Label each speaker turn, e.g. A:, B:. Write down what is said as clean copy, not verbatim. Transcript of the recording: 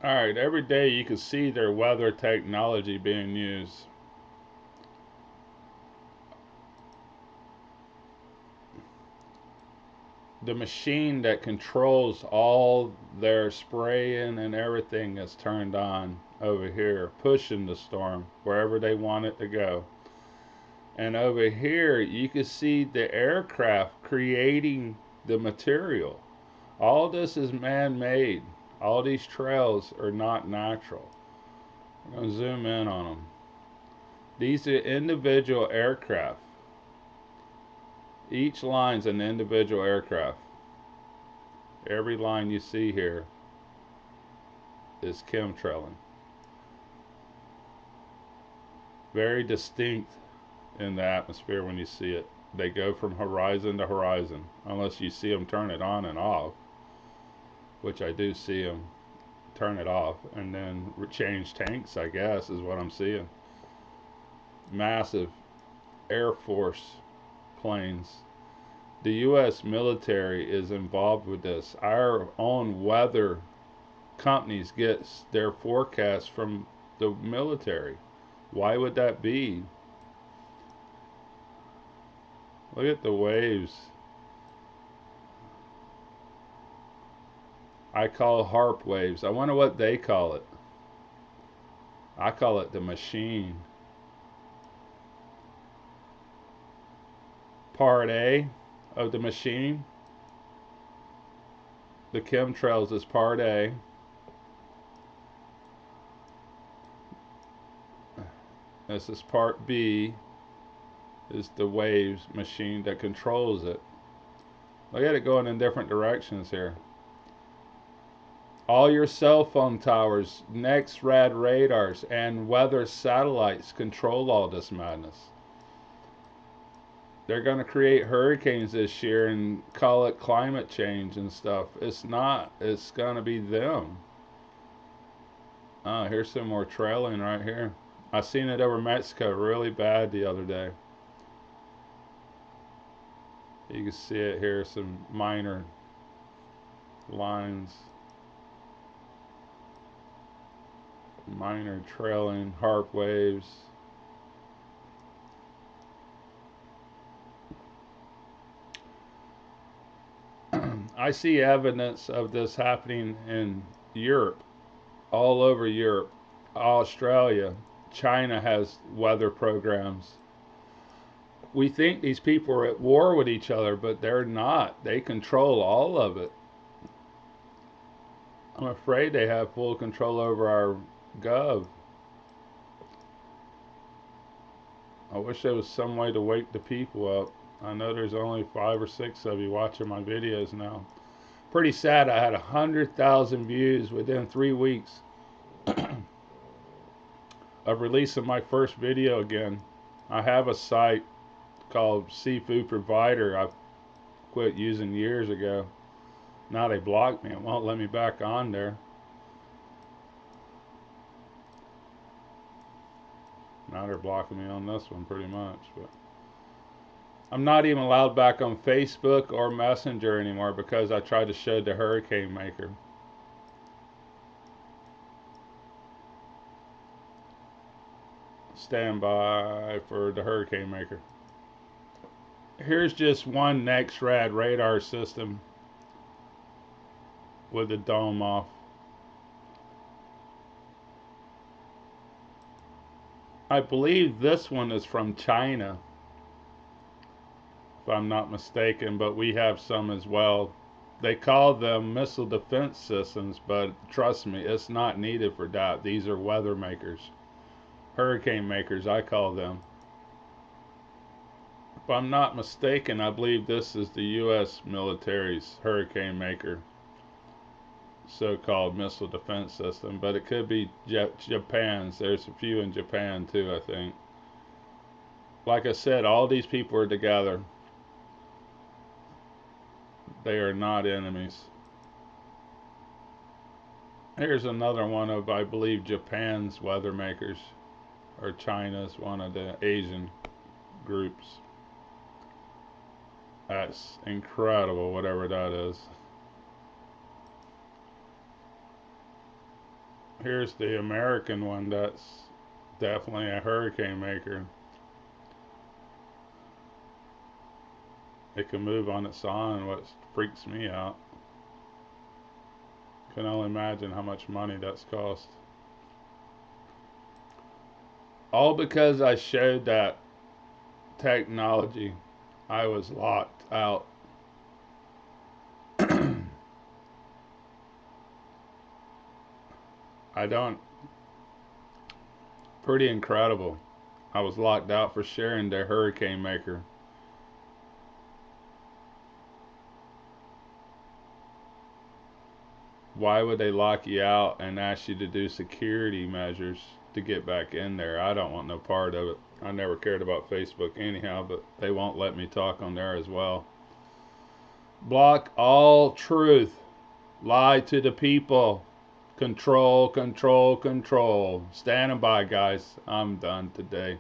A: Alright, every day you can see their weather technology being used. The machine that controls all their spraying and everything is turned on over here, pushing the storm wherever they want it to go. And over here, you can see the aircraft creating the material. All this is man made. All these trails are not natural. I'm going to zoom in on them. These are individual aircraft. Each line's an individual aircraft. Every line you see here is chemtrailing. Very distinct in the atmosphere when you see it. They go from horizon to horizon, unless you see them turn it on and off, which I do see them turn it off and then change tanks, I guess, is what I'm seeing. Massive Air Force planes. The U.S. military is involved with this. Our own weather companies get their forecasts from the military. Why would that be? Look at the waves. I call harp waves. I wonder what they call it. I call it the machine. Part A of the machine. The chemtrails is part A. This is part B, is the waves machine that controls it. Look at it going in different directions here. All your cell phone towers, next-rad radars, and weather satellites control all this madness. They're going to create hurricanes this year and call it climate change and stuff. It's not. It's going to be them. Oh, here's some more trailing right here. I seen it over Mexico really bad the other day. You can see it here, some minor lines. Minor trailing harp waves. I see evidence of this happening in Europe, all over Europe. Australia, China has weather programs. We think these people are at war with each other, but they're not. They control all of it. I'm afraid they have full control over our gov. I wish there was some way to wake the people up. I know there's only 5 or 6 of you watching my videos now. Pretty sad. I had 100,000 views within 3 weeks of releasing my first video again. I have a site called Seafood Provider I quit using years ago. Now they blocked me. It won't let me back on there. Now they're blocking me on this one pretty much. But I'm not even allowed back on Facebook or Messenger anymore because I tried to show the hurricane maker. Stand by for the hurricane maker. Here's just one next-rad radar system with the dome off. I believe this one is from China, if I'm not mistaken, but we have some as well. They call them missile defense systems, but trust me, it's not needed for that. These are weather makers, hurricane makers, I call them. If I'm not mistaken, I believe this is the U.S. military's hurricane maker, so-called missile defense system, but it could be Japan's. There's a few in Japan too, I think. Like I said, all these people are together. They are not enemies. Here's another one of, I believe, Japan's weather makers, or China's, one of the Asian groups. That's incredible, whatever that is. Here's the American one that's definitely a hurricane maker. It can move on its own, what freaks me out. Can only imagine how much money that's cost. All because I showed that technology. I was locked out. I don't. Pretty incredible. I was locked out for sharing their hurricane maker. Why would they lock you out and ask you to do security measures to get back in there? I don't want no part of it. I never cared about Facebook anyhow, but they won't let me talk on there as well. Block all truth. Lie to the people. Control, control, control. Standing by, guys. I'm done today.